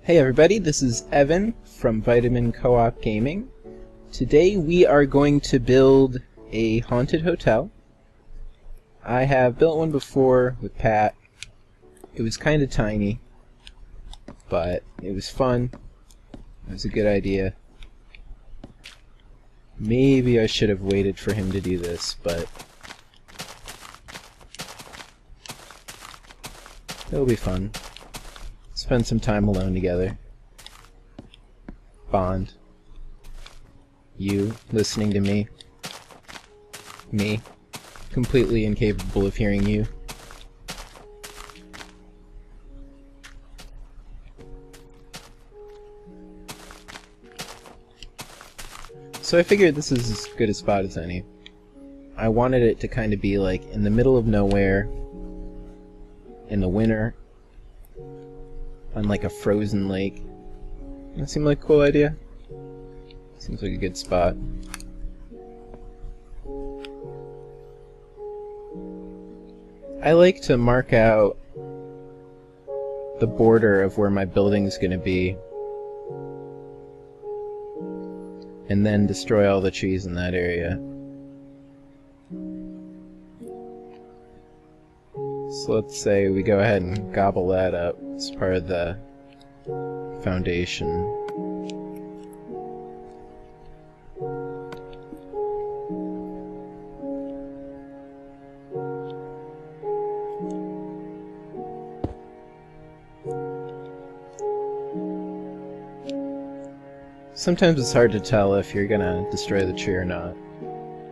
Hey everybody, this is Evan from Vitamin Co-op Gaming. Today we are going to build a haunted hotel. I have built one before with Pat. It was kind of tiny, but it was fun. It was a good idea. Maybe I should have waited for him to do this, but it'll be fun. Spend some time alone together. Bond. You listening to me. Me. Completely incapable of hearing you. So I figured this is as good a spot as any. I wanted it to kind of be like in the middle of nowhere in the winter on like a frozen lake. That seem like a cool idea? Seems like a good spot. I like to mark out the border of where my building's gonna be and then destroy all the trees in that area. So let's say we go ahead and gobble that up as part of the foundation. Sometimes it's hard to tell if you're gonna destroy the tree or not.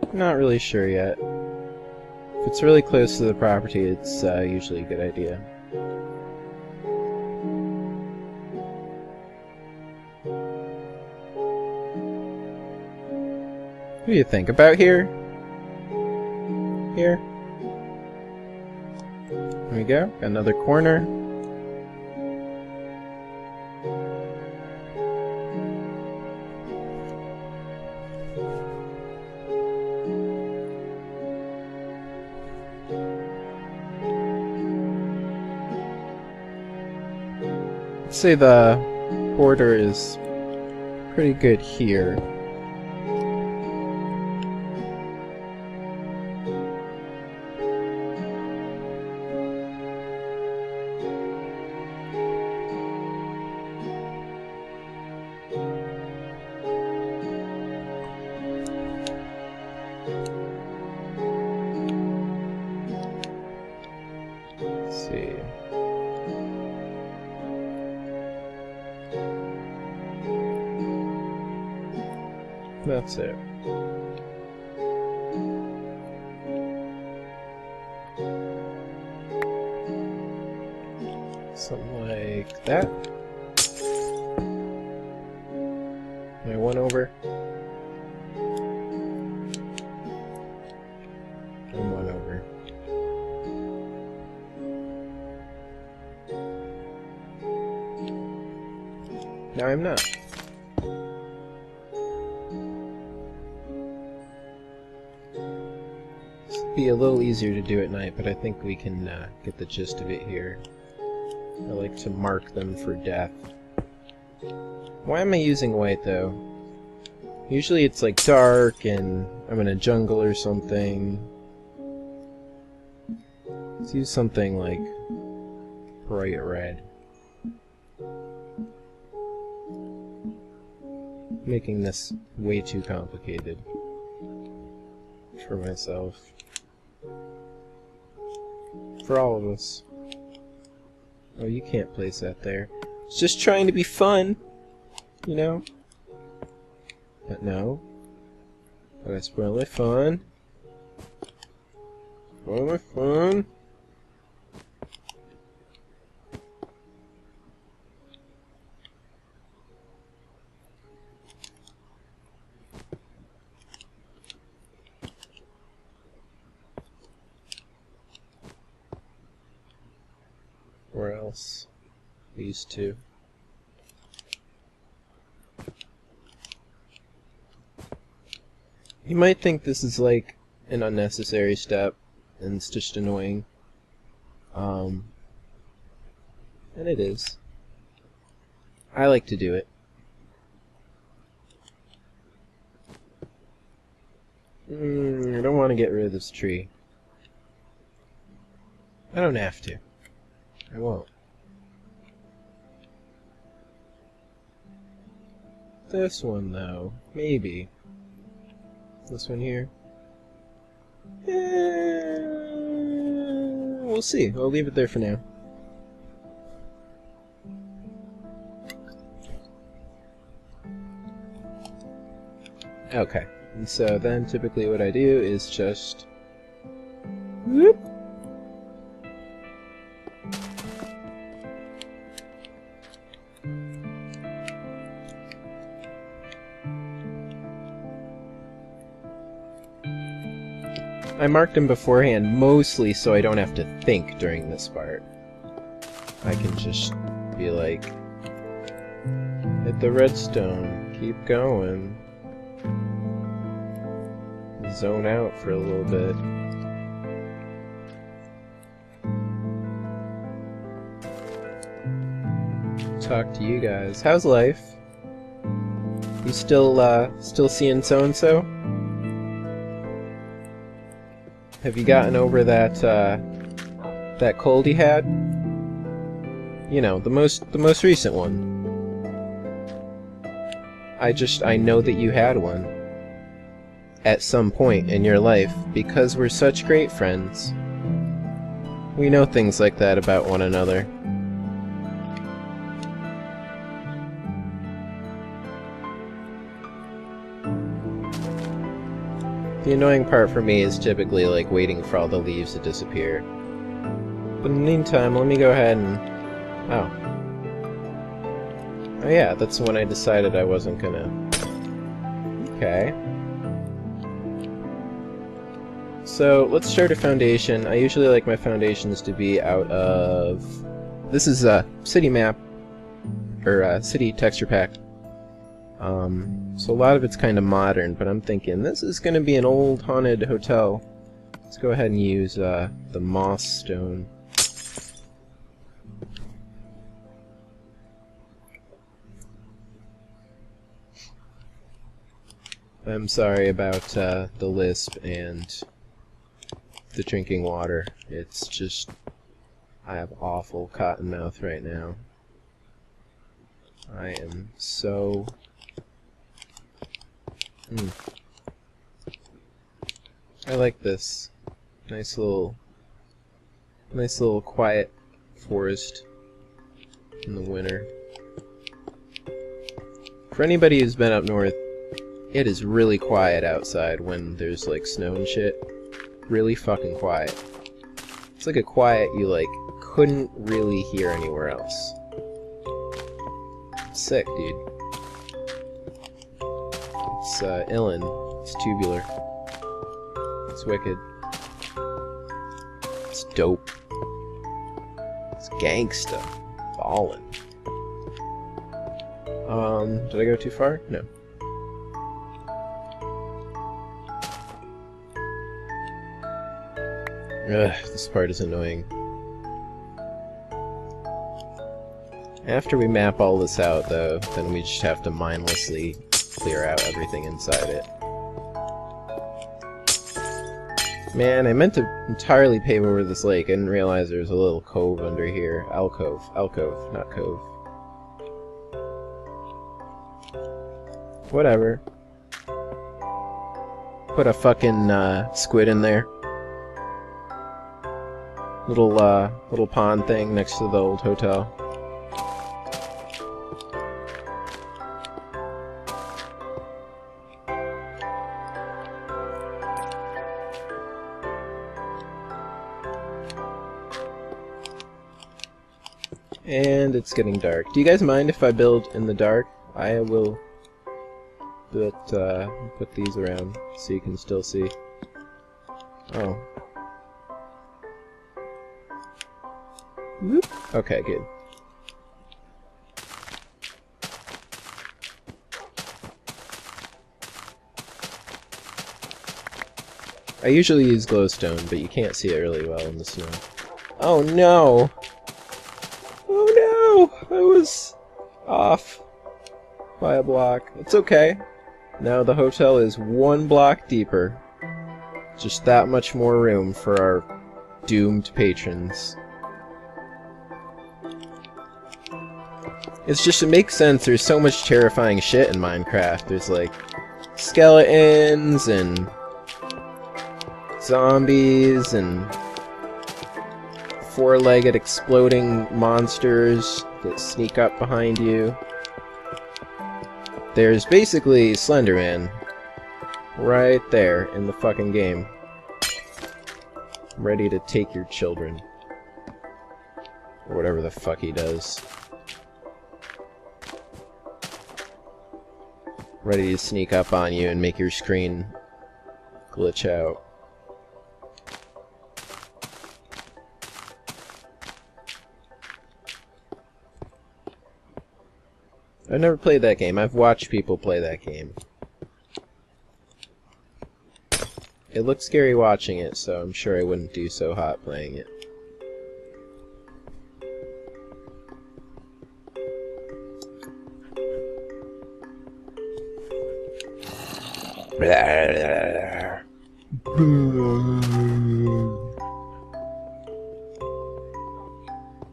I'm not really sure yet. If it's really close to the property, it's usually a good idea. What do you think? About here? Here? There we go. Got another corner. Let's say the border is pretty good here. Let's see. That's it. Something like that. My one over. And one over. Now I'm not. Be a little easier to do at night, but I think we can get the gist of it here. I like to mark them for death. Why am I using white though? Usually it's like dark and I'm in a jungle or something. Let's use something like bright red. Making this way too complicated for myself. For all of us. Oh, you can't place that there. It's just trying to be fun, you know? But no. I spoil my fun. Spoil my fun. Or else these two. You might think this is like an unnecessary step and it's just annoying. And it is. I like to do it. I don't want to get rid of this tree. I don't have to. I won't. This one, though. Maybe. This one here. We'll see. I'll leave it there for now. Okay. And so then typically what I do is just... whoop. I marked them beforehand mostly so I don't have to think during this part. I can just be like, hit the redstone, keep going, zone out for a little bit. Talk to you guys. How's life? You still seeing so-and-so? Have you gotten over that that cold you had? You know, the most recent one. I know that you had one at some point in your life because we're such great friends. We know things like that about one another. The annoying part for me is typically like waiting for all the leaves to disappear. But in the meantime, let me go ahead and... Oh yeah, that's when I decided I wasn't gonna... Okay. So, let's start a foundation. I usually like my foundations to be out of... This is a city map, or city texture pack. So a lot of it's kind of modern, but I'm thinking this is going to be an old haunted hotel. Let's go ahead and use the moss stone. I'm sorry about the lisp and the drinking water. It's just, I have awful cotton mouth right now. I am so... I like this. Nice little quiet forest in the winter. For anybody who's been up north, it is really quiet outside when there's like snow and shit. Really fucking quiet. It's like a quiet you like couldn't really hear anywhere else. It's sick, dude. It's illin. It's tubular. It's wicked. It's dope. It's gangsta. Ballin'. Did I go too far? No. Ugh, this part is annoying. After we map all this out, though, then we just have to mindlessly clear out everything inside it. Man, I meant to entirely pave over this lake. I didn't realize there was a little cove under here. Alcove, not cove. Whatever. Put a fucking squid in there. Little pond thing next to the old hotel. And it's getting dark. Do you guys mind if I build in the dark? I will put these around so you can still see. Oh. Whoop. Okay, good. I usually use glowstone, but you can't see it really well in the snow. Oh no! Oh no! I was off by a block. It's okay. Now the hotel is 1 block deeper. Just that much more room for our doomed patrons. It's just, it makes sense. There's so much terrifying shit in Minecraft. There's like skeletons and zombies and 4-legged exploding monsters that sneak up behind you. There's basically Slenderman right there in the fucking game, ready to take your children. Or whatever the fuck he does. Ready to sneak up on you and make your screen glitch out. I've never played that game. I've watched people play that game. It looked scary watching it, so I'm sure I wouldn't do so hot playing it.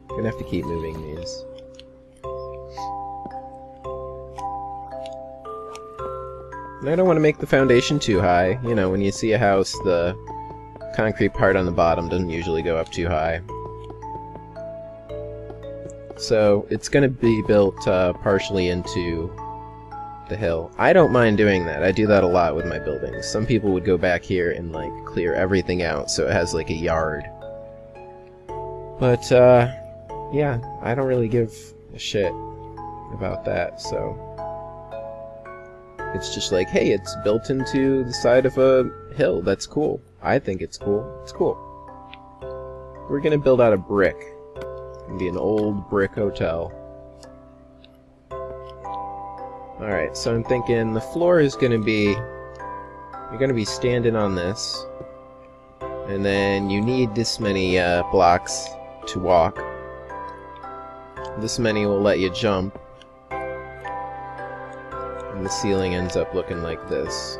Gonna have to keep moving these. And I don't want to make the foundation too high. You know, when you see a house, the concrete part on the bottom doesn't usually go up too high. So it's going to be built partially into the hill. I don't mind doing that. I do that a lot with my buildings. Some people would go back here and like clear everything out so it has like a yard. But yeah, I don't really give a shit about that, so it's just like, hey, it's built into the side of a hill. That's cool. I think it's cool. It's cool. We're gonna build out of brick. It's gonna be an old brick hotel. Alright, so I'm thinking the floor is gonna be... You're gonna be standing on this. And then you need this many blocks to walk. This many will let you jump. And the ceiling ends up looking like this.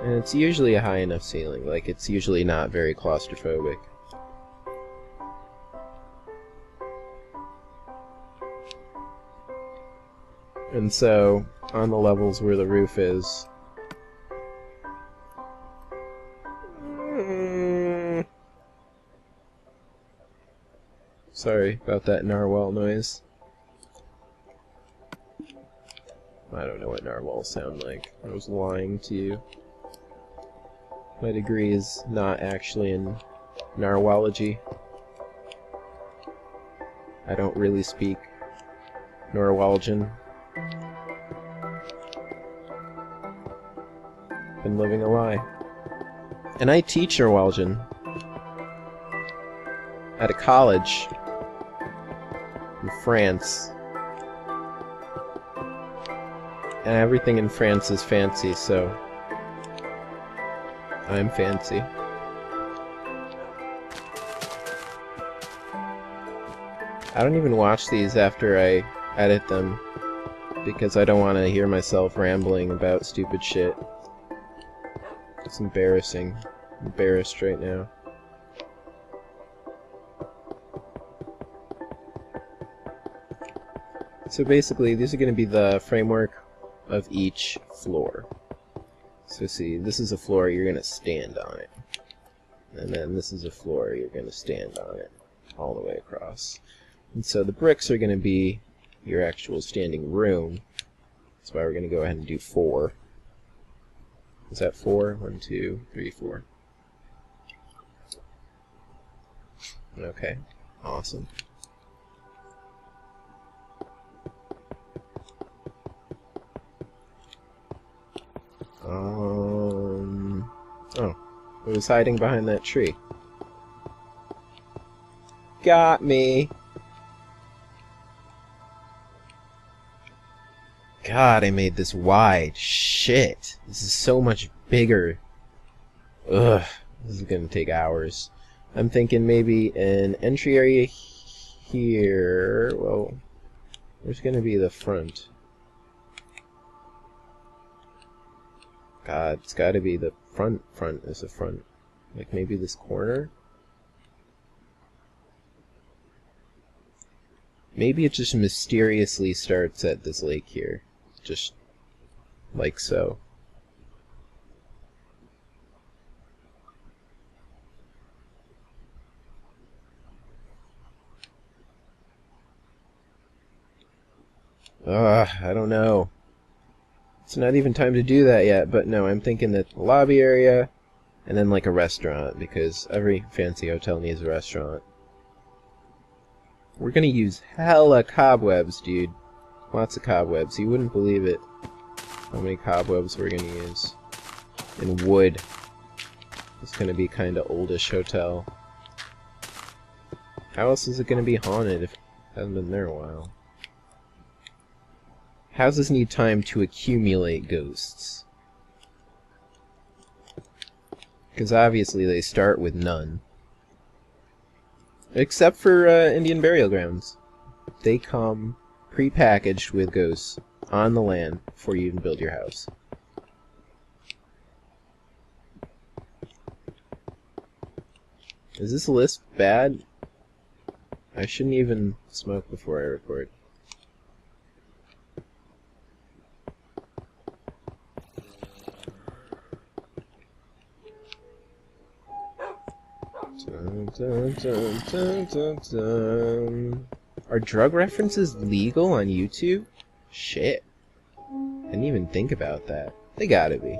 And it's usually a high enough ceiling, like it's usually not very claustrophobic. And so, on the levels where the roof is... Sorry about that narwhal noise. I don't know what narwhals sound like. I was lying to you. My degree is not actually in narwhology. I don't really speak Norwegian. Been living a lie. And I teach Norwegian at a college in France. And everything in France is fancy, so I'm fancy. I don't even watch these after I edit them, because I don't want to hear myself rambling about stupid shit. It's embarrassing. I'm embarrassed right now. So basically, these are going to be the framework of each floor. So see, this is a floor, you're going to stand on it. And then this is a floor, you're going to stand on it all the way across. And so the bricks are going to be your actual standing room. That's why we're going to go ahead and do 4. Is that 4? 1, 2, 3, 4. Okay, awesome. Oh, it was hiding behind that tree. Got me! God, I made this wide. Shit. This is so much bigger. Ugh. This is gonna take hours. I'm thinking maybe an entry area here. Well, where's going to be the front? God, it's got to be the front. Front is the front. Like maybe this corner? Maybe it just mysteriously starts at this lake here. Just like so. I don't know. It's not even time to do that yet, but no, I'm thinking that the lobby area, and then like a restaurant, because every fancy hotel needs a restaurant. We're gonna use hella cobwebs, dude. Lots of cobwebs. You wouldn't believe it how many cobwebs we're gonna use. And wood. It's gonna be kinda oldish hotel. How else is it gonna be haunted if it hasn't been there a while? Houses need time to accumulate ghosts. Because obviously they start with none. Except for Indian burial grounds. They come pre-packaged with ghosts on the land before you even build your house. Is this list bad? I shouldn't even smoke before I record. Dun, dun, dun, dun, dun. Are drug references legal on YouTube? Shit. I didn't even think about that. They gotta be.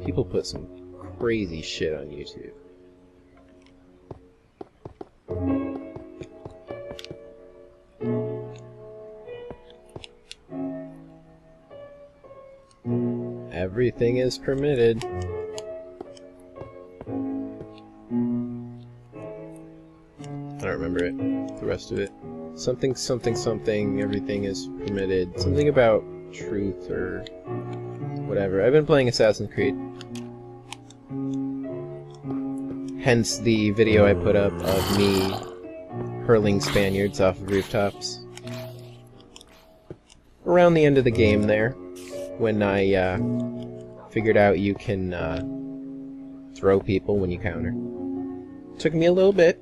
People put some crazy shit on YouTube. Everything is permitted. I don't remember it. The rest of it. Something, something, something. Everything is permitted. Something about truth or whatever. I've been playing Assassin's Creed. Hence the video I put up of me hurling Spaniards off of rooftops. Around the end of the game there, when I figured out you can throw people when you counter. Took me a little bit.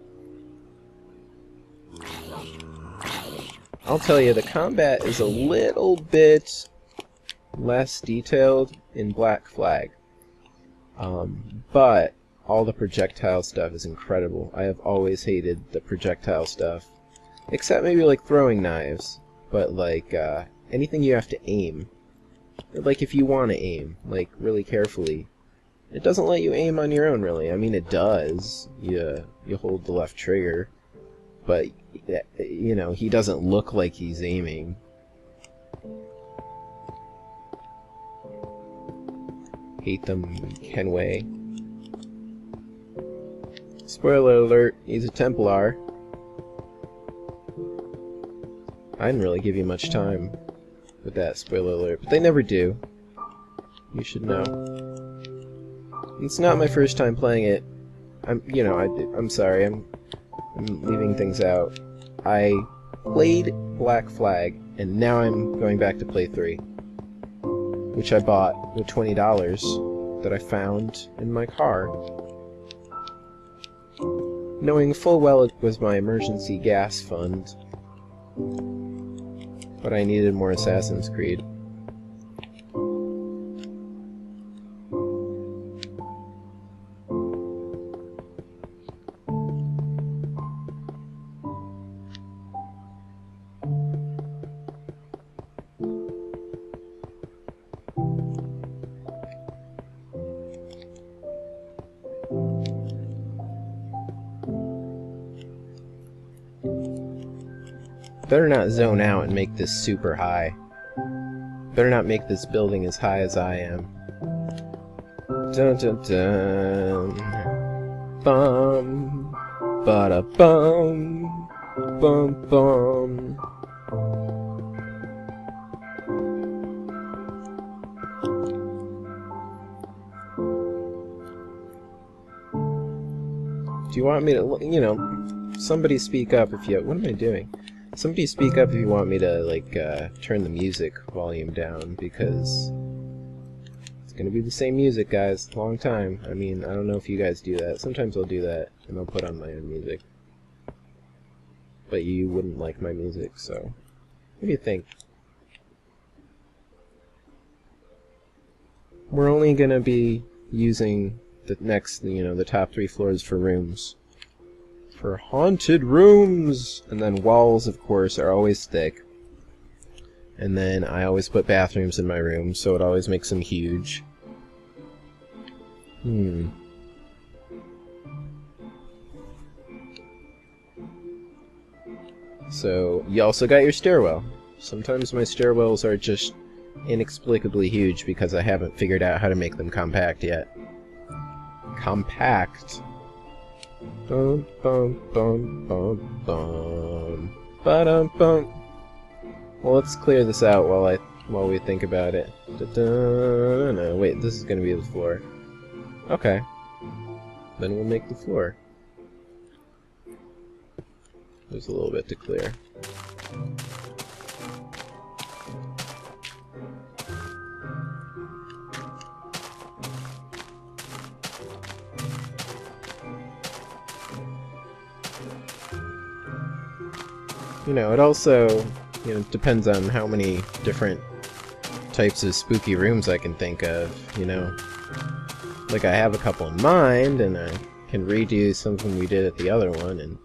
I'll tell you, the combat is a little bit less detailed in Black Flag. But all the projectile stuff is incredible. I have always hated the projectile stuff. Except maybe like throwing knives. But like, anything you have to aim. Like if you want to aim, like really carefully. It doesn't let you aim on your own, really. I mean, it does. You hold the left trigger. But, you know, he doesn't look like he's aiming. Hate them, Kenway. Spoiler alert, he's a Templar. I didn't really give you much time with that spoiler alert, but they never do. You should know. It's not my first time playing it. I'm sorry, I'm leaving things out. I played Black Flag, and now I'm going back to play 3. Which I bought with $20 that I found in my car. Knowing full well it was my emergency gas fund. But I needed more Assassin's Creed. Better not zone out and make this super high. Better not make this building as high as I am. Dun dun dun. Bum. Bada bum. Bum bum. Do you want me to, you know, somebody speak up if you... What am I doing? Somebody speak up if you want me to, like, turn the music volume down, because it's gonna be the same music, guys. Long time. I mean, I don't know if you guys do that. Sometimes I'll do that, and I'll put on my own music. But you wouldn't like my music, so... What do you think? We're only gonna be using the next, you know, the top 3 floors for rooms. For haunted rooms! And then walls, of course, are always thick. And then I always put bathrooms in my room, so it always makes them huge. So, you also got your stairwell. Sometimes my stairwells are just inexplicably huge because I haven't figured out how to make them compact yet. Compact. Bum bum bum bum bum. Ba-dum bum. Well, let's clear this out while we think about it. Da-da, no, wait, this is gonna be the floor. Okay. Then we'll make the floor. There's a little bit to clear. You know, it also, you know, depends on how many different types of spooky rooms I can think of, you know. Like, I have a couple in mind, and I can redo something we did at the other one, and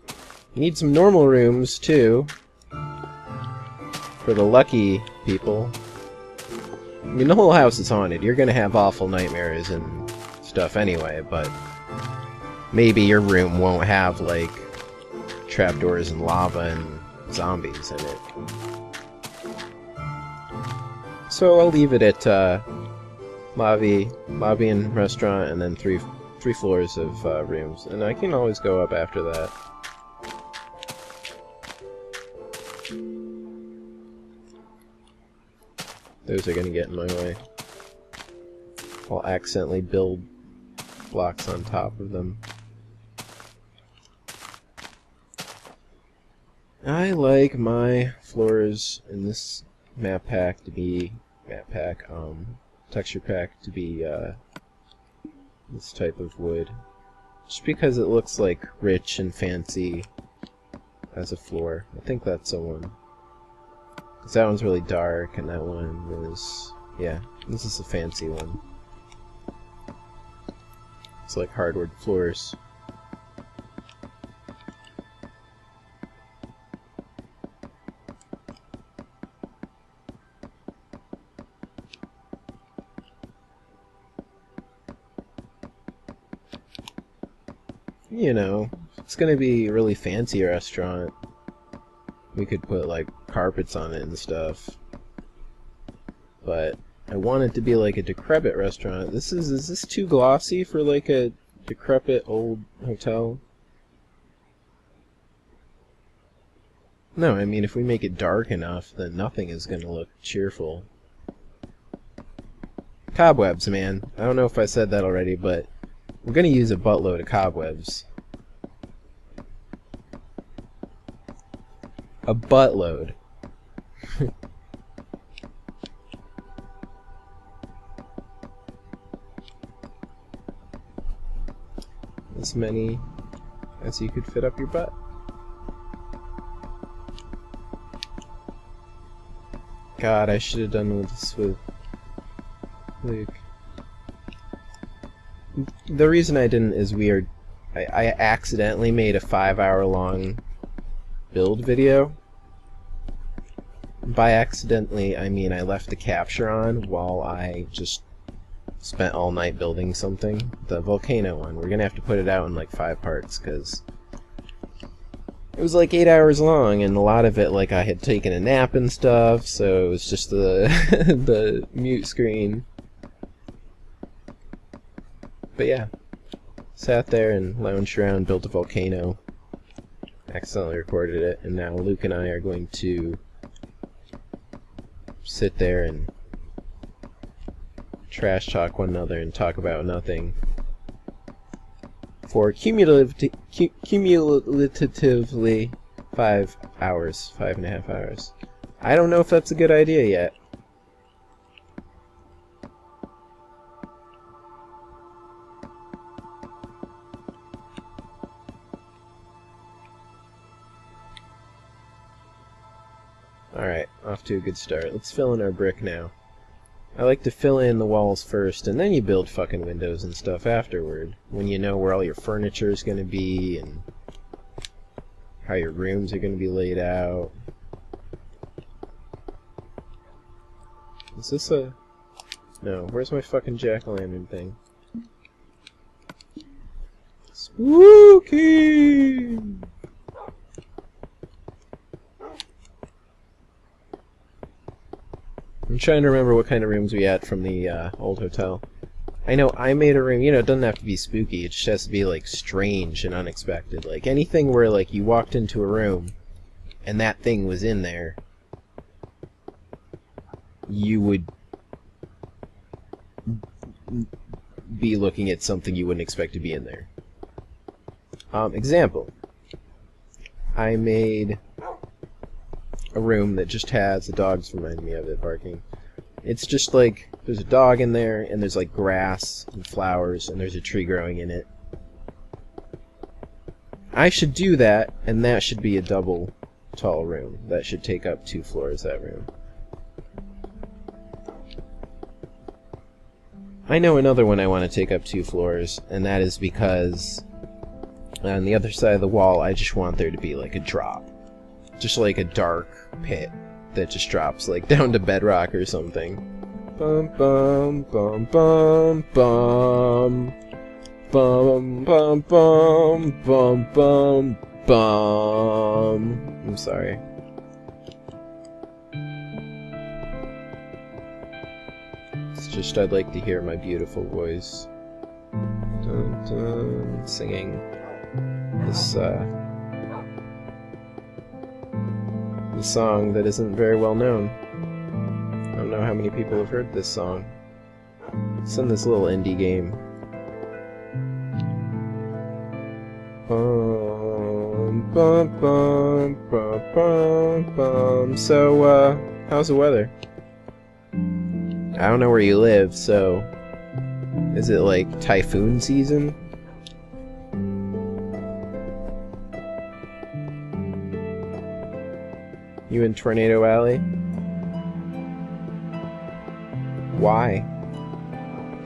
you need some normal rooms, too. For the lucky people. I mean, the whole house is haunted. You're gonna have awful nightmares and stuff anyway, but maybe your room won't have, like, trapdoors and lava and zombies in it. So I'll leave it at lobby and restaurant, and then three floors of rooms, and I can always go up after that. Those are gonna get in my way. I'll accidentally build blocks on top of them. I like my floors in this map pack to be texture pack to be this type of wood, just because it looks like rich and fancy as a floor. I think that's the one, because that one's really dark, and that one is, yeah, this is a fancy one. It's like hardwood floors. You know, if it's gonna be a really fancy restaurant, we could put like carpets on it and stuff. But I want it to be like a decrepit restaurant. Is this too glossy for like a decrepit old hotel? No, I mean, if we make it dark enough, then nothing is gonna look cheerful. Cobwebs, man. I don't know if I said that already, but we're gonna use a buttload of cobwebs. A buttload. As many as you could fit up your butt. God, I should have done this with Luke. The reason I didn't is weird. I accidentally made a 5-hour-long build video. By accidentally, I mean I left the capture on while I just spent all night building something. The volcano one. We're gonna have to put it out in like 5 parts, because it was like 8 hours long, and a lot of it, like, I had taken a nap and stuff, so it was just the the mute screen. But yeah, sat there and lounged around, built a volcano, accidentally recorded it, and now Luke and I are going to sit there and trash talk one another and talk about nothing for cumulatively 5 hours, 5.5 hours. I don't know if that's a good idea yet. Alright, off to a good start. Let's fill in our brick now. I like to fill in the walls first, and then you build fucking windows and stuff afterward, when you know where all your furniture is going to be, and how your rooms are going to be laid out. Is this a... No, where's my fucking jack-o'-lantern thing? Spooky! I'm trying to remember what kind of rooms we had from the old hotel. I know I made a room, you know, it doesn't have to be spooky, it just has to be, like, strange and unexpected. Like, anything where, like, you walked into a room and that thing was in there, you would be looking at something you wouldn't expect to be in there. Example. I made a room that just has, the dog's reminding me of it barking. It's just like, there's a dog in there, and there's like grass and flowers, and there's a tree growing in it. I should do that, and that should be a double tall room. That should take up 2 floors, that room. I know another one I want to take up 2 floors, and that is because on the other side of the wall, I just want there to be like a drop. Just like a dark pit that just drops like down to bedrock or something. Bum bum bum bum bum bum bum bum bum bum bum. I'm sorry. It's just I'd like to hear my beautiful voice dun, dun, singing this song that isn't very well known. I don't know how many people have heard this song. It's in this little indie game. Bum, bum, bum, bum, bum, bum. So, how's the weather? I don't know where you live, so... Is it like typhoon season? You in Tornado Alley? Why?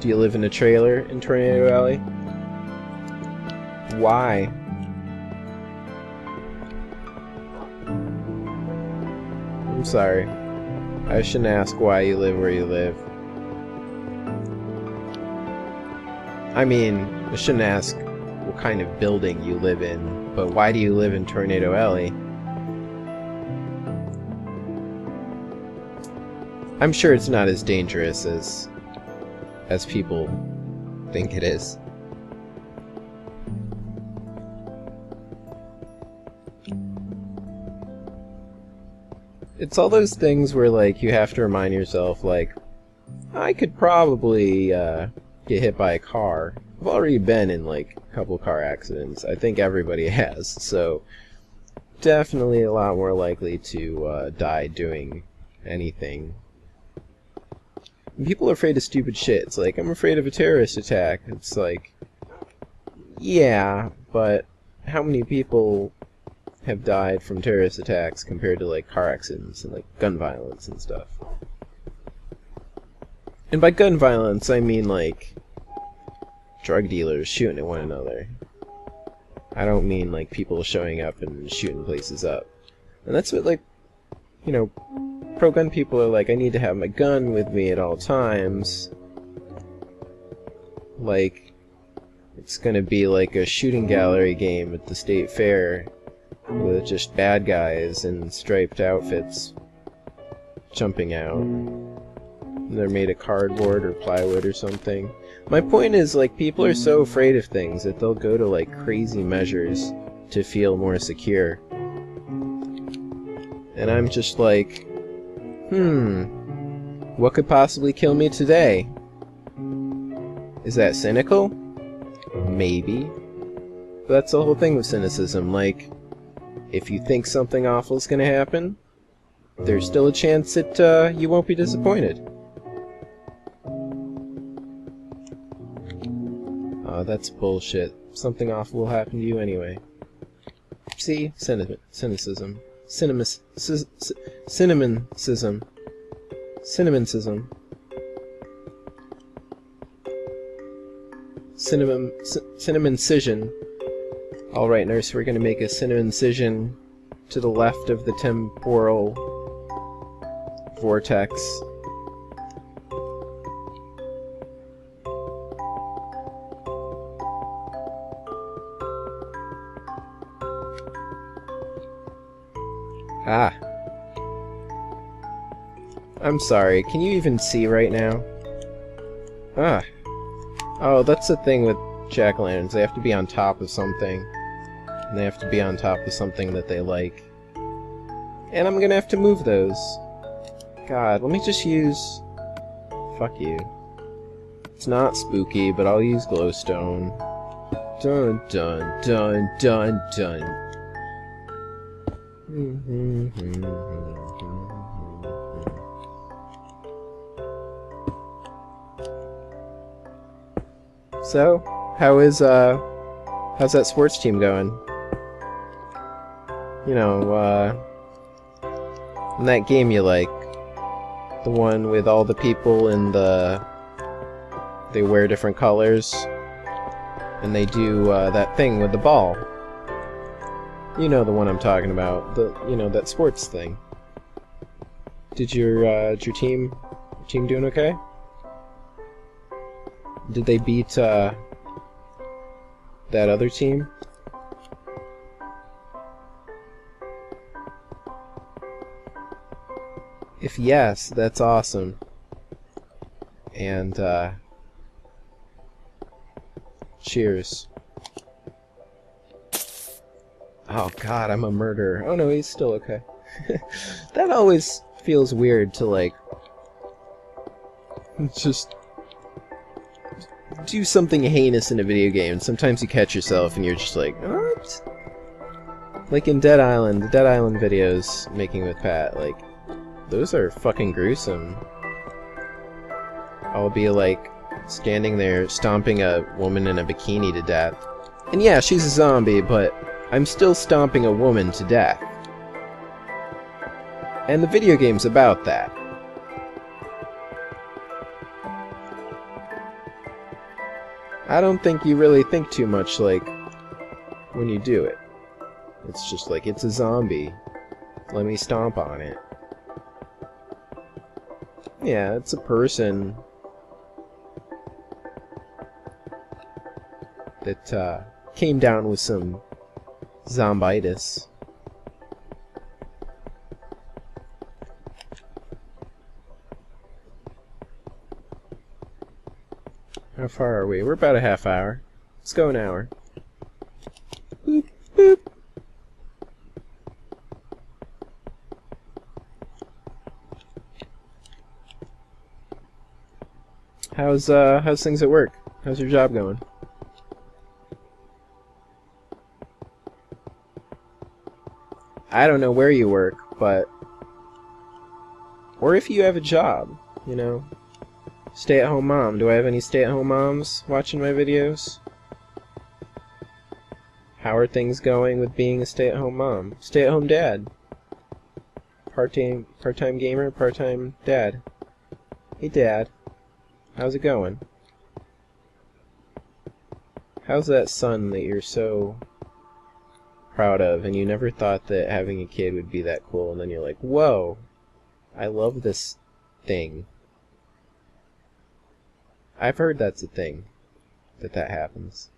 Do you live in a trailer in Tornado Alley? Why? I'm sorry. I shouldn't ask why you live where you live. I mean, I shouldn't ask what kind of building you live in, but why do you live in Tornado Alley? I'm sure it's not as dangerous as people think it is. It's all those things where, like, you have to remind yourself, like, I could probably get hit by a car. I've already been in, like, a couple car accidents. I think everybody has, so definitely a lot more likely to die doing anything. People are afraid of stupid shit. It's like, I'm afraid of a terrorist attack. It's like, yeah, but how many people have died from terrorist attacks compared to, like, car accidents and, like, gun violence and stuff? And by gun violence, I mean, like, drug dealers shooting at one another. I don't mean, like, people showing up and shooting places up. And that's what, like, you know, pro-gun people are like, I need to have my gun with me at all times. Like, it's gonna be like a shooting gallery game at the state fair with just bad guys in striped outfits jumping out. And they're made of cardboard or plywood or something. My point is, like, people are so afraid of things that they'll go to, like, crazy measures to feel more secure. And I'm just like, what could possibly kill me today? Is that cynical? Maybe. But that's the whole thing with cynicism. Like, if you think something awful is gonna happen, there's still a chance that you won't be disappointed. Oh, that's bullshit. Something awful will happen to you anyway. See? Cynicism. Cinnamoncism. Cinnamoncision. Alright, nurse, we're gonna make a cinnamoncision to the left of the temporal vortex. Ah. I'm sorry, can you even see right now? Ah. Oh, that's the thing with jack-o'-lanterns. They have to be on top of something. And they have to be on top of something that they like. And I'm gonna have to move those. God, let me just use... Fuck you. It's not spooky, but I'll use glowstone. Dun dun dun dun dun. So, how's that sports team going? You know, in that game you like. The one with all the people in the... They wear different colors. And they do, that thing with the ball. You know the one I'm talking about. You know, that sports thing. Did your team doing okay? Did they beat, that other team? If yes, that's awesome. And, cheers. Oh god, I'm a murderer. Oh no, he's still okay. That always feels weird to, like, just do something heinous in a video game. Sometimes you catch yourself and you're just like, what? Like in Dead Island, the Dead Island videos making with Pat, like, those are fucking gruesome. I'll be like standing there stomping a woman in a bikini to death. And yeah, she's a zombie, but I'm still stomping a woman to death. And the video game's about that. I don't think you really think too much, like, when you do it. It's just like, it's a zombie. Let me stomp on it. Yeah, it's a person that, came down with some zombitis. How far are we? We're about a half hour. Let's go an hour. Boop, boop. How's things at work? How's your job going? I don't know where you work, but... Or if you have a job, you know? Stay-at-home mom. Do I have any stay-at-home moms watching my videos? How are things going with being a stay-at-home mom? Stay-at-home dad. Part-time gamer, part-time dad. Hey dad. How's it going? How's that son that you're so proud of and you never thought that having a kid would be that cool, and then you're like, whoa, I love this thing. I've heard that's a thing, that happens.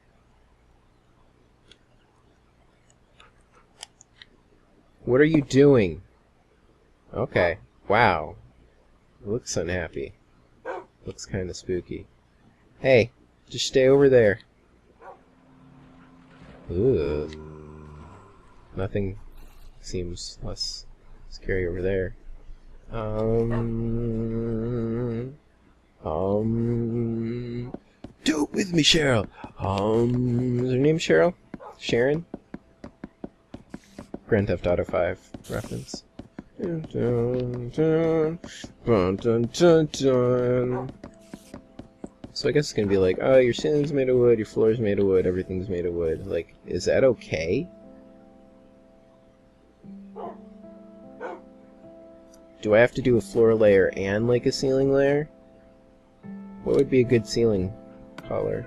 What are you doing? Okay, wow. It looks unhappy. Looks kind of spooky. Hey, just stay over there. Ooh. Nothing seems less scary over there. Do it with me, Cheryl. Is her name Cheryl? Sharon? Grand Theft Auto 5 reference. Dun, dun, dun, dun, dun, dun, dun. So I guess it's gonna be like, oh, your ceiling's made of wood, your floor's made of wood, everything's made of wood. Like, is that okay? Do I have to do a floor layer and like a ceiling layer? What would be a good ceiling color?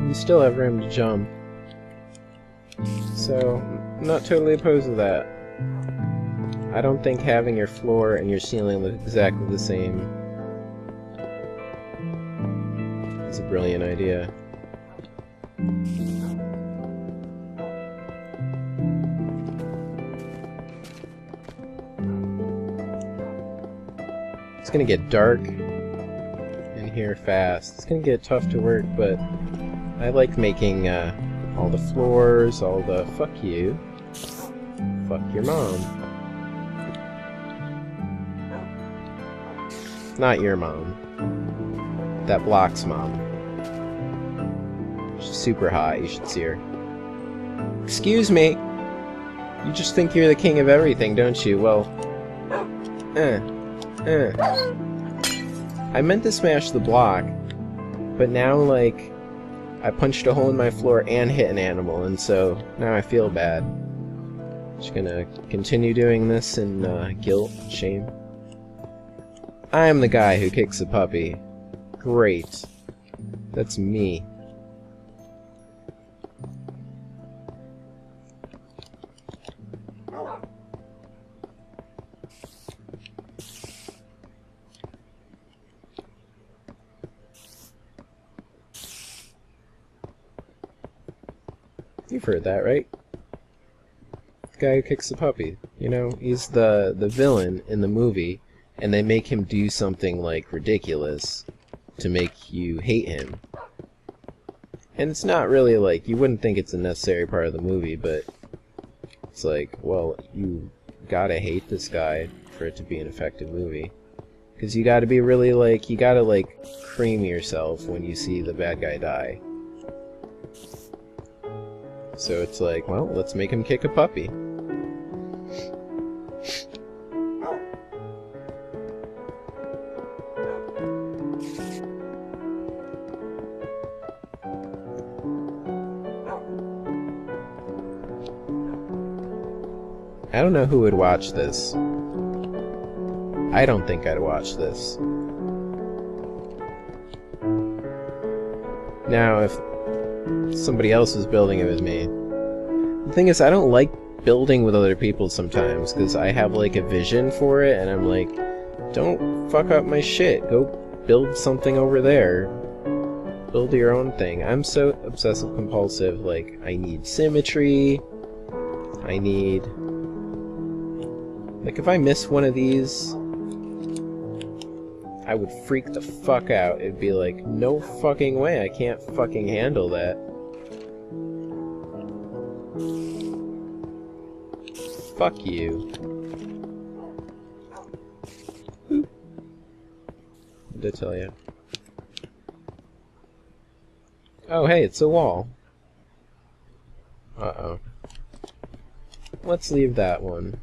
You still have room to jump. So, I'm not totally opposed to that. I don't think having your floor and your ceiling look exactly the same is a brilliant idea. It's gonna get dark in here fast. It's gonna get tough to work, but I like making all the floors, all the fuck you, fuck your mom. Not your mom. That block's mom. She's super hot, you should see her. Excuse me! You just think you're the king of everything, don't you? Well, I meant to smash the block, but now, like, I punched a hole in my floor and hit an animal, and so now I feel bad. Just gonna continue doing this in guilt and shame. I am the guy who kicks a puppy. Great. That's me. You've heard that, right? The guy who kicks the puppy. You know, he's the villain in the movie, and they make him do something, like, ridiculous to make you hate him. And it's not really, like, you wouldn't think it's a necessary part of the movie, but it's like, well, you gotta hate this guy for it to be an effective movie. Because you gotta be really, like, you gotta, like, cream yourself when you see the bad guy die. So it's like, well, let's make him kick a puppy. I don't know who would watch this. I don't think I'd watch this. Now, if somebody else was building it with me. The thing is, I don't like building with other people sometimes, because I have, like, a vision for it, and I'm like, don't fuck up my shit. Go build something over there. Build your own thing. I'm so obsessive compulsive, like, I need symmetry. I need... Like, if I miss one of these, I would freak the fuck out. It'd be like, no fucking way, I can't fucking handle that. Fuck you. What did I tell you? Oh, hey, it's a wall. Uh-oh. Let's leave that one.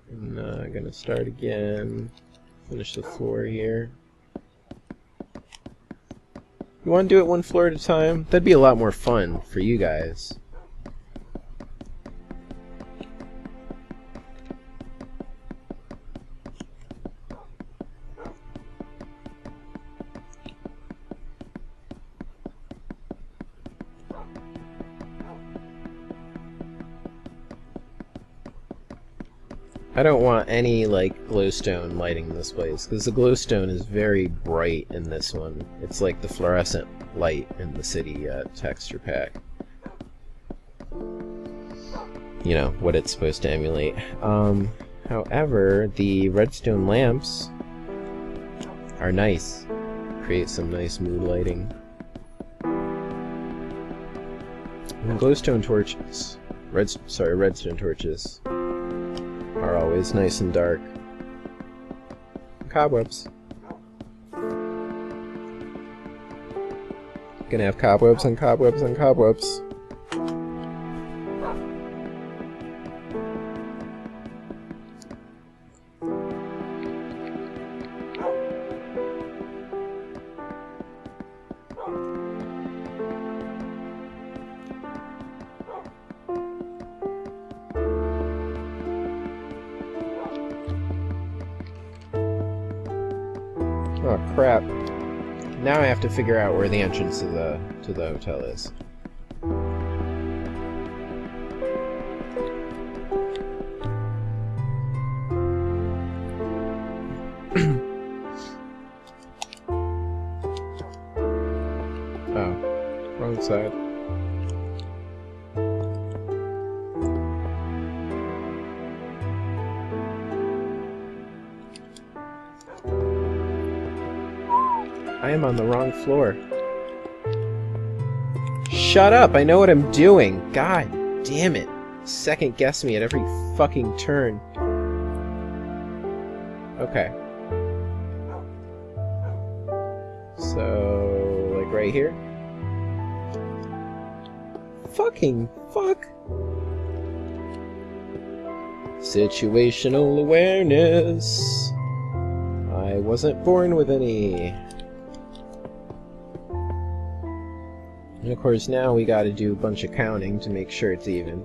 I'm gonna start again. Finish the floor here. You want to do it one floor at a time? That'd be a lot more fun for you guys. I don't want any, like, glowstone lighting this place, because the glowstone is very bright in this one. It's like the fluorescent light in the city texture pack. You know, what it's supposed to emulate. However, the redstone lamps are nice. Create some nice mood lighting. And glowstone torches, redstone torches, are always nice and dark. Cobwebs. Gonna have cobwebs and cobwebs and cobwebs. Oh crap. Now I have to figure out where the entrance to the hotel is. Oh, wrong side. I am on the wrong floor. Shut up! I know what I'm doing! God damn it! Second guess me at every fucking turn. Okay. So, like right here? Fucking fuck! Situational awareness. I wasn't born with any. And of course now we gotta do a bunch of counting to make sure it's even.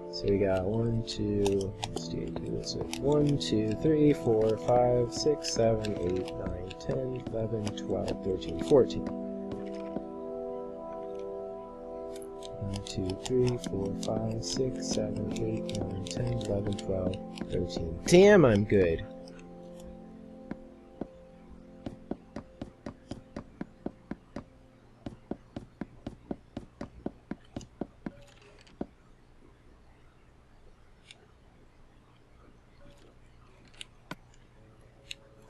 So we got 1, 2, let's do this. 1, 2, 3, 4, 5, 6, 7, 8, 9, 10, 11, 12, 13, 14. 1, 2, 3, 4, 5, 6, 7, 8, 9, 10, 11, 12, 13. Damn, I'm good.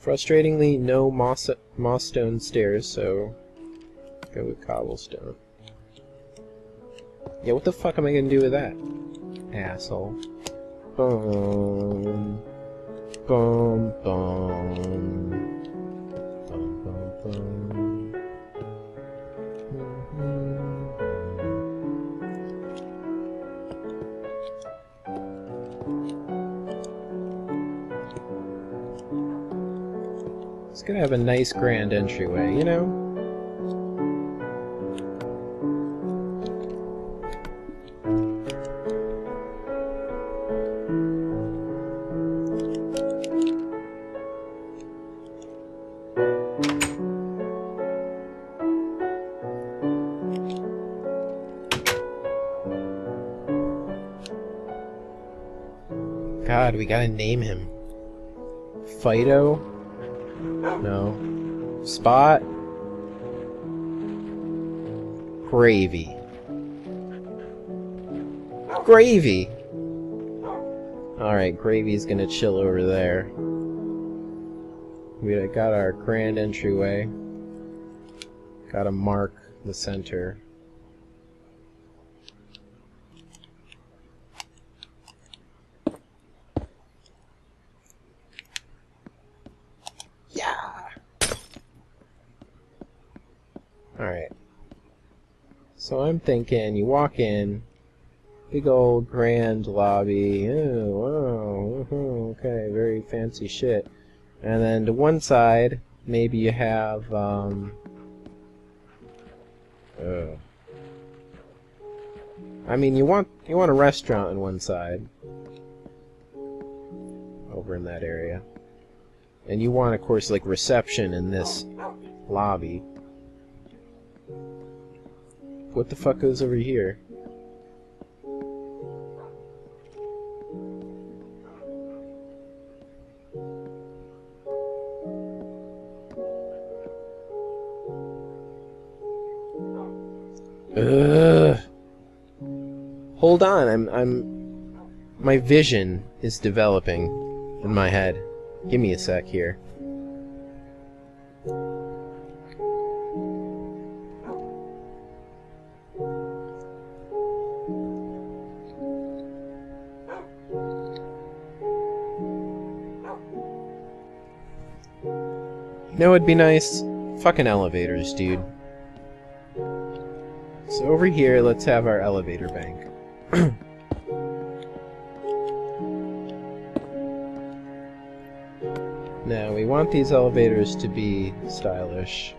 Frustratingly, no moss stone stairs, so go with cobblestone. Yeah, what the fuck am I gonna do with that? Asshole. Boom. Boom, boom. Boom, boom, boom. It's gonna have a nice grand entryway, you know? God, we gotta name him. Fido? No. Spot? Gravy. Gravy! Alright, Gravy's gonna chill over there. We got our grand entryway. Gotta mark the center. Alright. So I'm thinking, you walk in, big old grand lobby, oh, wow, okay, very fancy shit. And then to one side, maybe you have, I mean, you want a restaurant on one side, over in that area. And you want, of course, like, reception in this lobby. What the fuck goes over here? Ugh. Hold on, my vision is developing in my head. Give me a sec here. You know what'd be nice? Fucking elevators, dude. So over here, let's have our elevator bank. Now, we want these elevators to be stylish.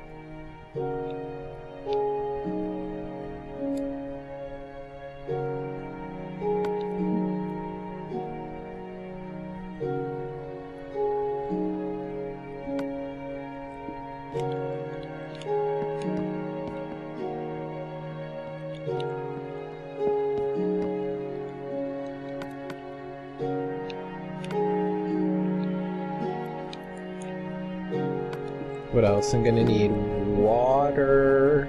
What else? I'm gonna need water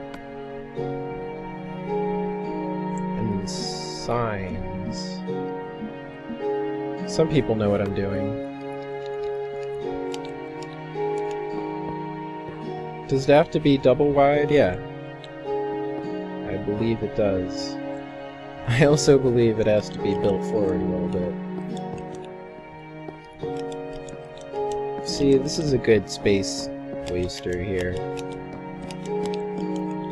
and signs. Some people know what I'm doing. Does it have to be double wide? Yeah. I believe it does. I also believe it has to be built forward a little bit. See, this is a good space waster here.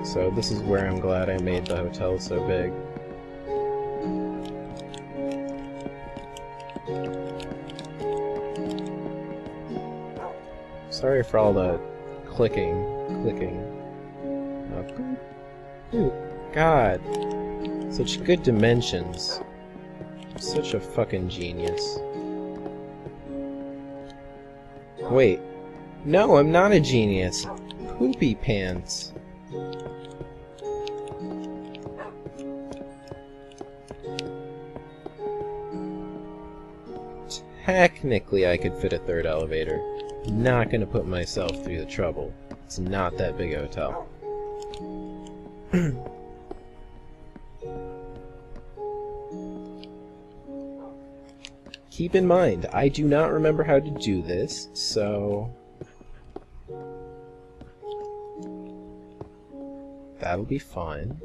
So this is where I'm glad I made the hotel so big. Sorry for all the clicking. Oh, God. Such good dimensions. I'm such a fucking genius. Wait. No, I'm not a genius. Poopy pants. Technically, I could fit a third elevator. Not gonna put myself through the trouble. It's not that big a hotel. Keep in mind, I do not remember how to do this, so that'll be fun.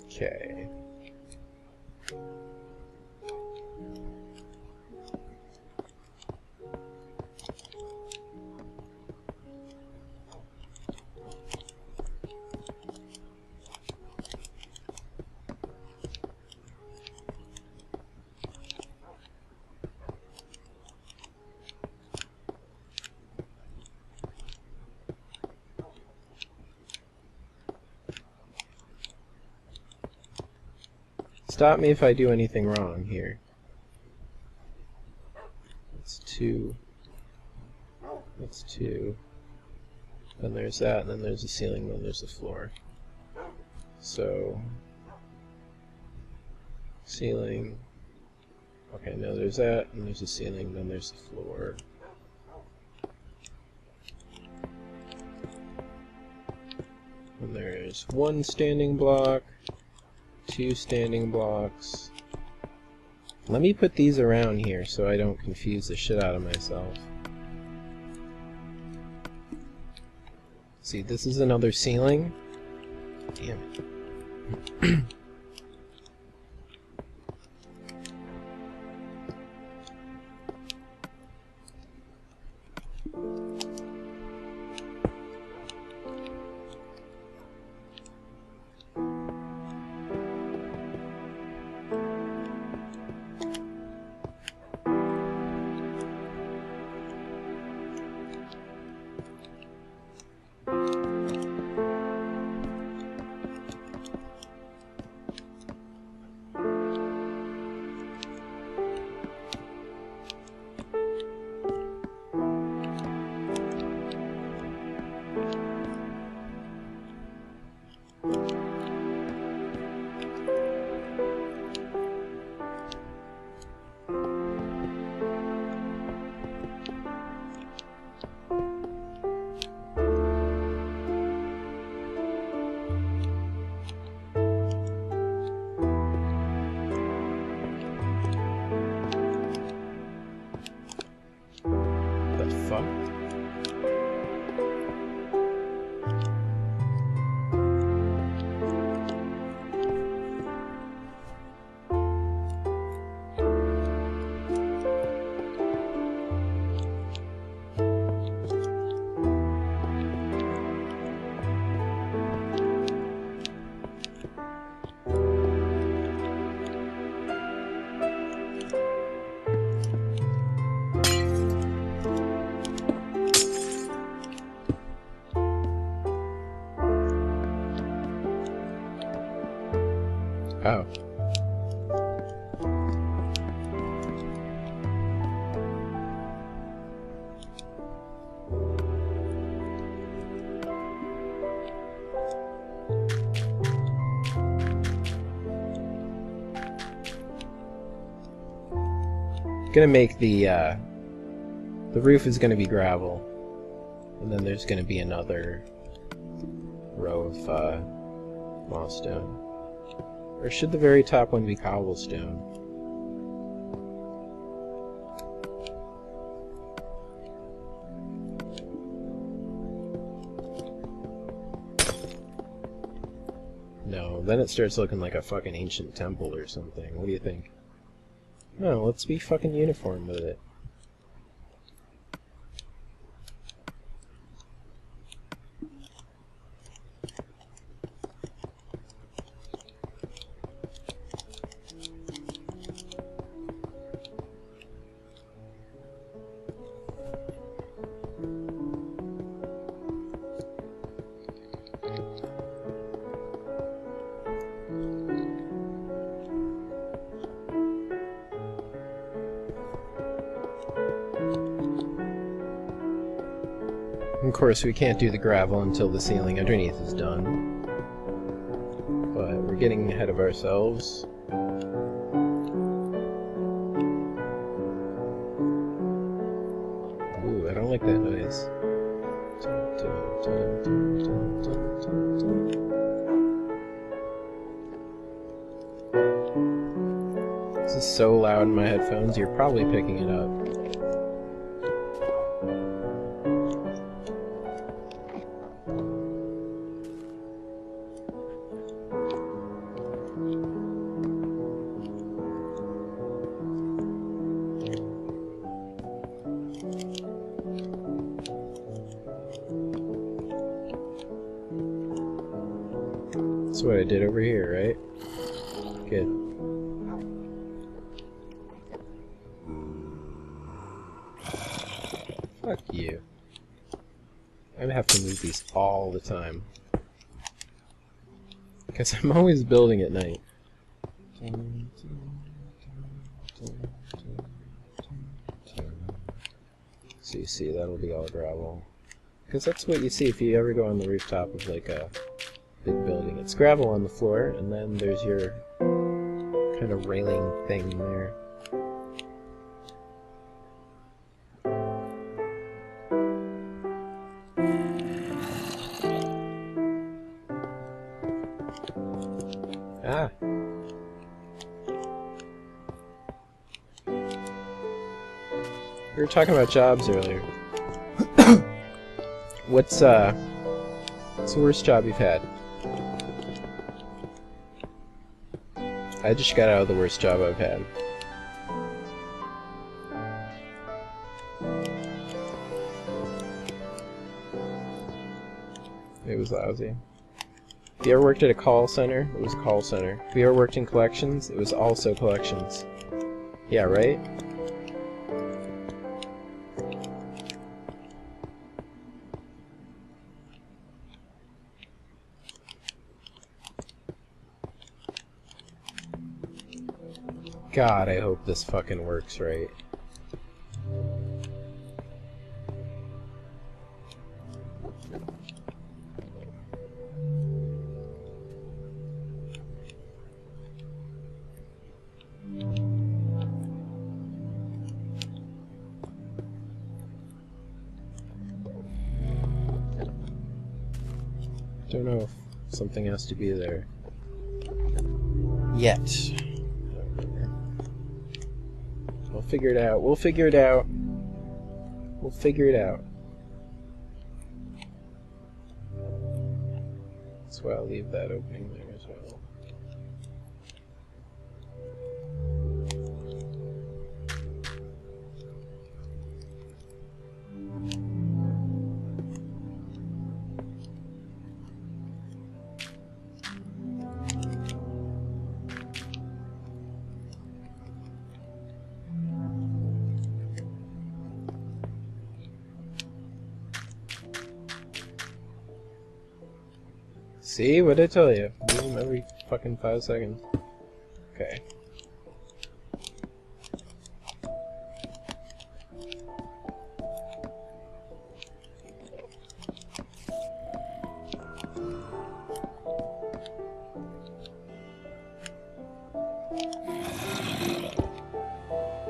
Okay. Stop me if I do anything wrong here. That's two. That's two. Then there's that, and then there's the ceiling, then there's the floor. So, ceiling. Okay, no, there's that, and there's the ceiling, then there's the floor. And there's one standing block, two standing blocks. Let me put these around here so I don't confuse the shit out of myself. See, this is another ceiling. Damn it. the fuck? Oh. Gonna make the roof is gonna be gravel, and then there's gonna be another row of milestone. Or should the very top one be cobblestone? No, then it starts looking like a fucking ancient temple or something. What do you think? No, let's be fucking uniform with it. Of course, we can't do the gravel until the ceiling underneath is done. But we're getting ahead of ourselves. Ooh, I don't like that noise. This is so loud in my headphones, you're probably picking it up. That's what I did over here, right? Good. Fuck you. I have to move these all the time. Because I'm always building at night. So you see, that'll be all gravel. Because that's what you see if you ever go on the rooftop of like a big building. It's gravel on the floor, and then there's your kind of railing thing there. Ah. We were talking about jobs earlier. What's the worst job you've had? I just got out of the worst job I've had. It was lousy. If you ever worked at a call center, it was a call center. If you ever worked in collections, it was also collections. Yeah, right? God, I hope this fucking works right. Don't know if something has to be there yet. We'll figure it out. We'll figure it out. We'll figure it out. That's why I'll leave that opening there as well. See, what'd I tell you? Move them every fucking 5 seconds. Okay.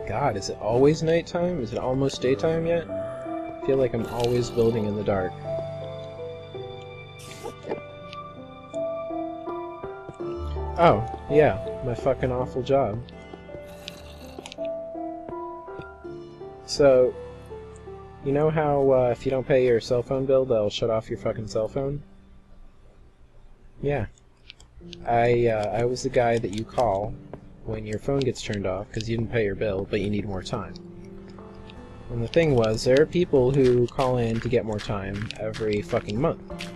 God, is it always nighttime? Is it almost daytime yet? I feel like I'm always building in the dark. Oh, yeah, my fucking awful job. So, you know how if you don't pay your cell phone bill, they'll shut off your fucking cell phone? Yeah. I was the guy that you call when your phone gets turned off because you didn't pay your bill, but you need more time. And the thing was, there are people who call in to get more time every fucking month.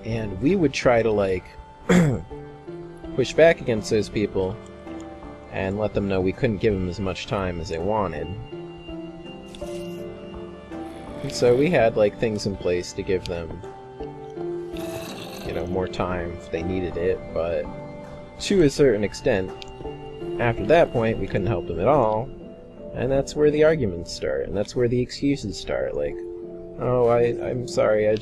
And we would try to, like, push back against those people and let them know we couldn't give them as much time as they wanted. And so we had like things in place to give them, you know, more time if they needed it, but to a certain extent, after that point we couldn't help them at all, and that's where the arguments start, and that's where the excuses start, like, oh, I'm sorry, I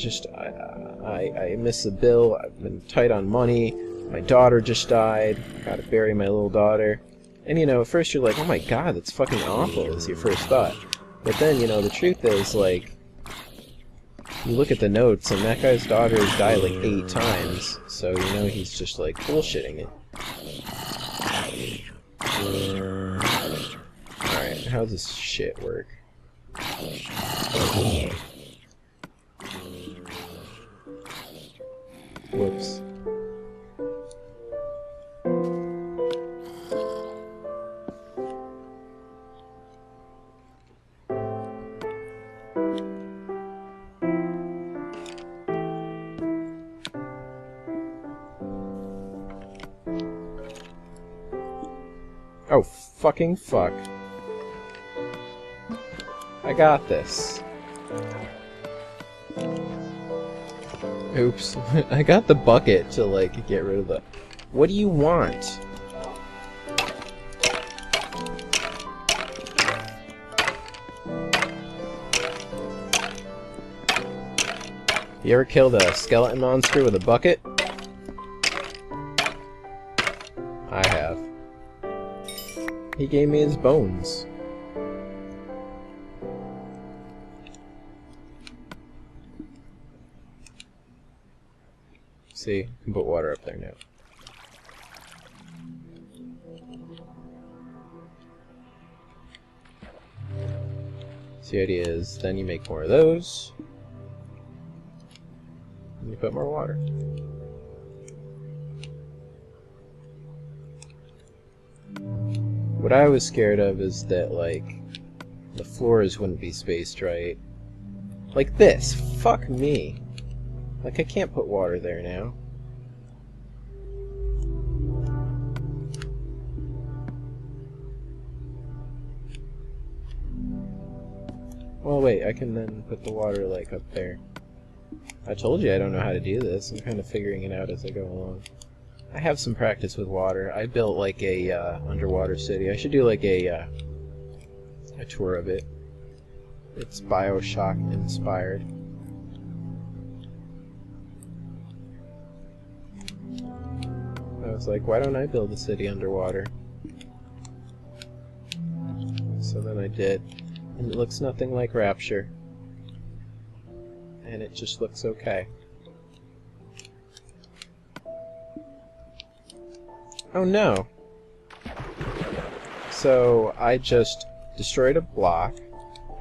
missed the bill, I've been tight on money, my daughter just died, gotta bury my little daughter. And you know, at first you're like, oh my god, that's fucking awful, is your first thought. But then, you know, the truth is, like, you look at the notes, and that guy's daughter has died like 8 times, so you know he's just like bullshitting it. Alright, how does this shit work? Whoops. Oh, fucking fuck. I got this. Oops. I got the bucket to, like, get rid of the... What do you want? You ever killed a skeleton monster with a bucket? I have. He gave me his bones. See, you can put water up there now. So the idea is, then you make more of those. And you put more water. What I was scared of is that, like, the floors wouldn't be spaced right. Like this. Fuck me. Like, I can't put water there now. Well, wait, I can then put the water, like, up there. I told you I don't know how to do this. I'm kind of figuring it out as I go along. I have some practice with water. I built, like, a underwater city. I should do, like, a tour of it. It's BioShock inspired. I was like, why don't I build a city underwater? So then I did. And it looks nothing like Rapture. And it just looks okay. Oh no! So I just destroyed a block,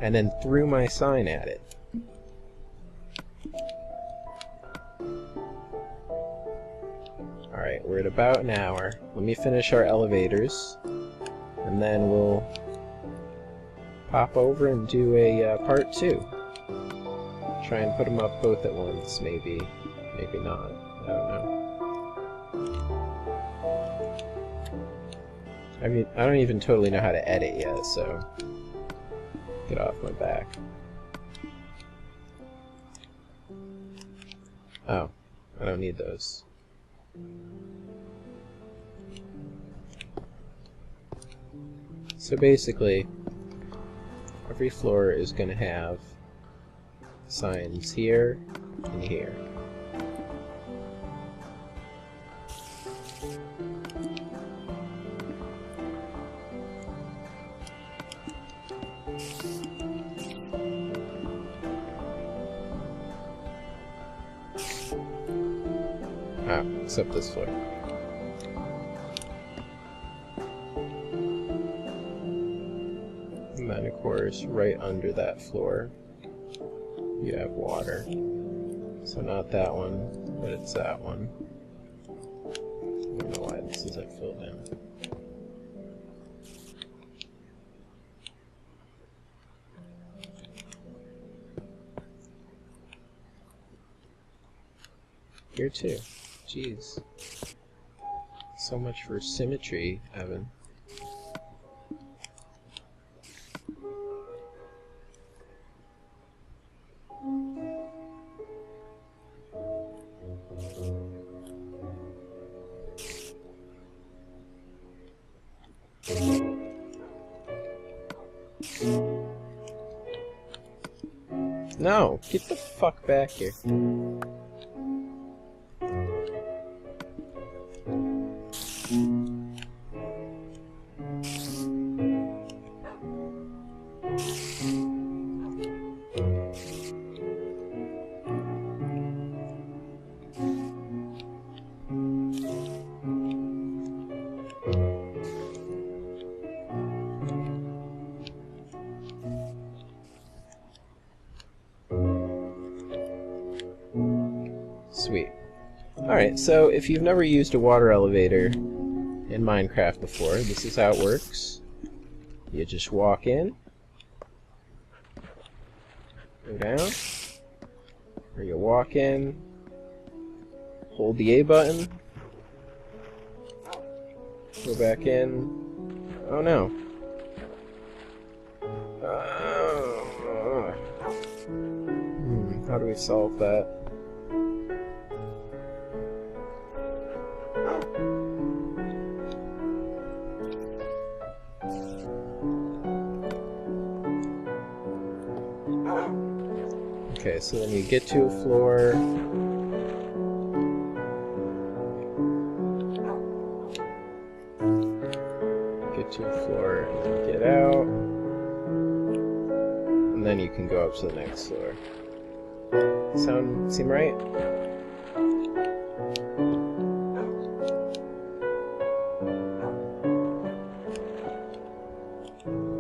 and then threw my sign at it. Alright, we're at about an hour. Let me finish our elevators, and then we'll pop over and do a part 2. Try and put them up both at once, maybe. Maybe not. I don't know. I mean, I don't even totally know how to edit yet, so get off my back. Oh, I don't need those. So basically, every floor is going to have signs here and here. Ah, except this floor. And then, of course, right under that floor, you have water. So not that one, but it's that one. I don't know why this isn't filled in. Here too. Jeez. So much for symmetry, Evan. No! Get the fuck back here. Sweet. Alright, so if you've never used a water elevator in Minecraft before, this is how it works. You just walk in, go down, or you walk in, hold the A button, go back in. Oh no. How do we solve that? Okay, so then you get to a floor. Get to a floor and then get out. And then you can go up to the next floor. Seem right?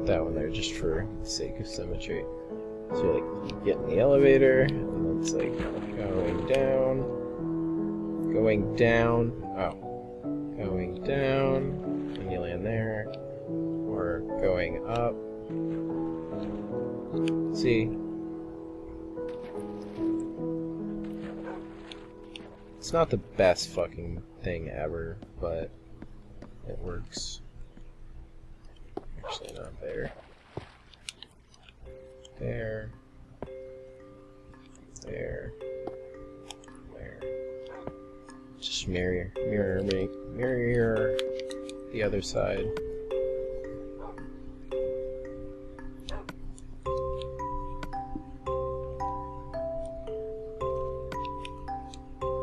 That one there just for the sake of symmetry. So you're like, you get in the elevator, and then it's like going down, going down, and you land there, or going up. See? It's not the best fucking thing ever, but it works. Actually, not there. There. There. There. Just mirror the other side.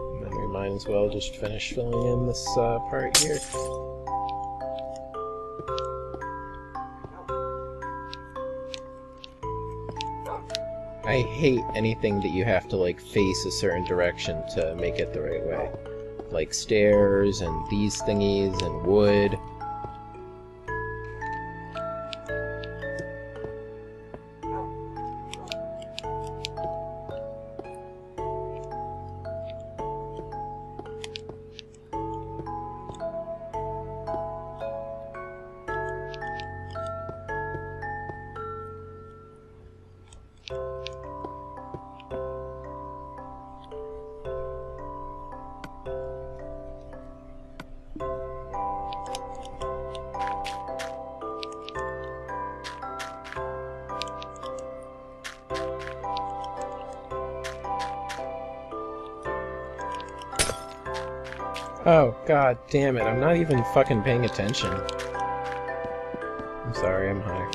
And then we might as well just finish filling in this part here. I hate anything that you have to like face a certain direction to make it the right way. Like stairs and these thingies and wood. Oh, god damn it, I'm not even fucking paying attention. I'm sorry, I'm high.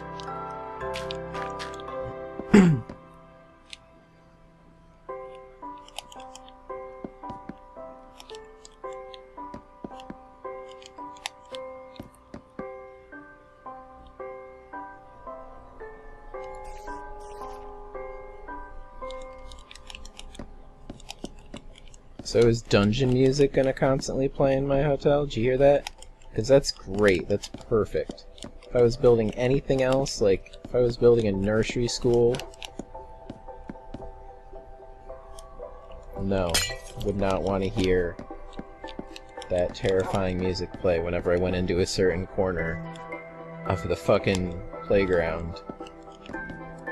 So is dungeon music gonna constantly play in my hotel? Did you hear that? Because that's great, that's perfect. If I was building anything else, like if I was building a nursery school, no, would not want to hear that terrifying music play whenever I went into a certain corner of the fucking playground.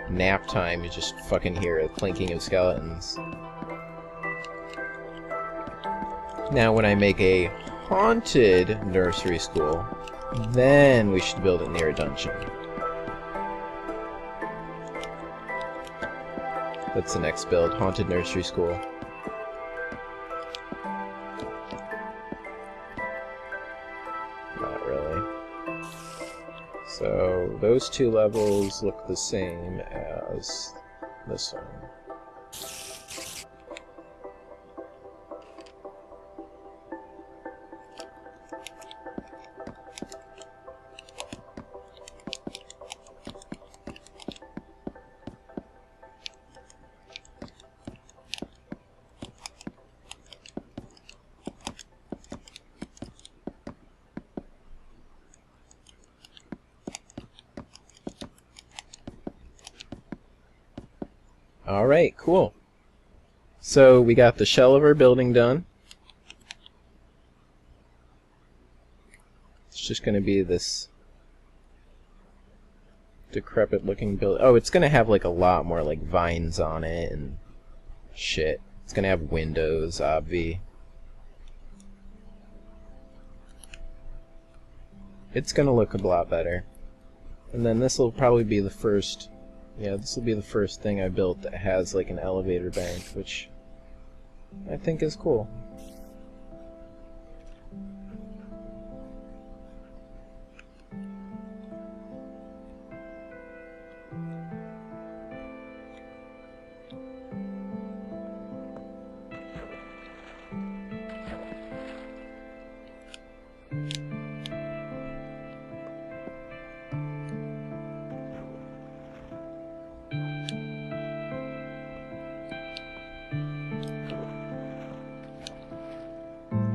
Nap time, you just fucking hear a clinking of skeletons. Now when I make a haunted nursery school, then we should build it near a dungeon. That's the next build, haunted nursery school. Not really. So those two levels look the same as this one. Alright, cool. So we got the shell of our building done. It's just going to be this decrepit looking build. Oh, it's going to have like a lot more like vines on it and shit. It's going to have windows, obvi. It's going to look a lot better. And then this will probably be the first... Yeah, this will be the first thing I built that has like an elevator bank, which I think is cool.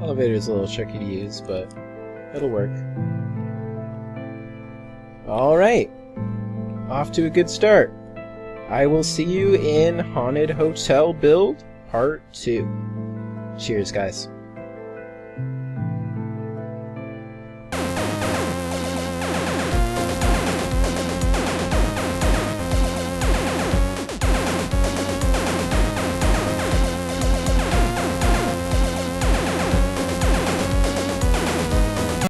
Elevator's a little tricky to use, but it'll work. Alright! Off to a good start. I will see you in Haunted Hotel Build Part 2. Cheers, guys.